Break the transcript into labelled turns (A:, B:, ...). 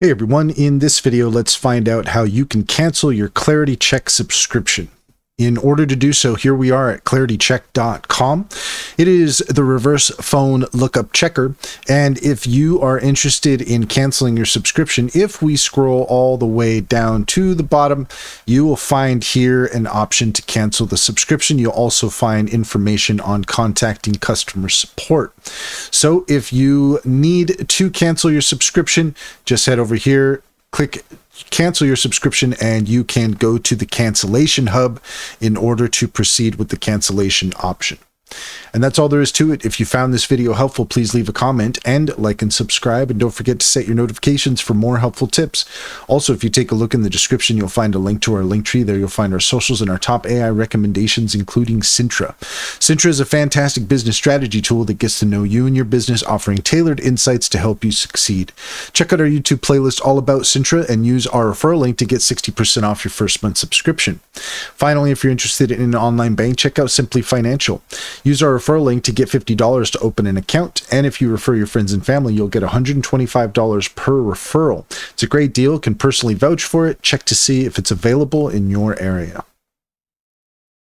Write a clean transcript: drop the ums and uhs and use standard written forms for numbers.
A: Hey everyone, in this video, let's find out how you can cancel your Clarity Check subscription. In order to do so, here we are at claritycheck.com. It is the reverse phone lookup checker. And if you are interested in canceling your subscription, if we scroll all the way down to the bottom, you will find here an option to cancel the subscription. You'll also find information on contacting customer support. So if you need to cancel your subscription, just head over here, click cancel your subscription, and you can go to the cancellation hub in order to proceed with the cancellation option. And that's all there is to it. If you found this video helpful, please leave a comment and like and subscribe, and don't forget to set your notifications for more helpful tips. Also, if you take a look in the description, you'll find a link to our link tree. There you'll find our socials and our top AI recommendations, including Sintra. Sintra is a fantastic business strategy tool that gets to know you and your business, offering tailored insights to help you succeed. Check out our YouTube playlist all about Sintra and use our referral link to get 60% off your first month subscription. Finally, if you're interested in an online bank, check out Simply Financial. Use our referral link to get $50 to open an account, and if you refer your friends and family, you'll get $125 per referral. It's a great deal. Can personally vouch for it. Check to see if it's available in your area.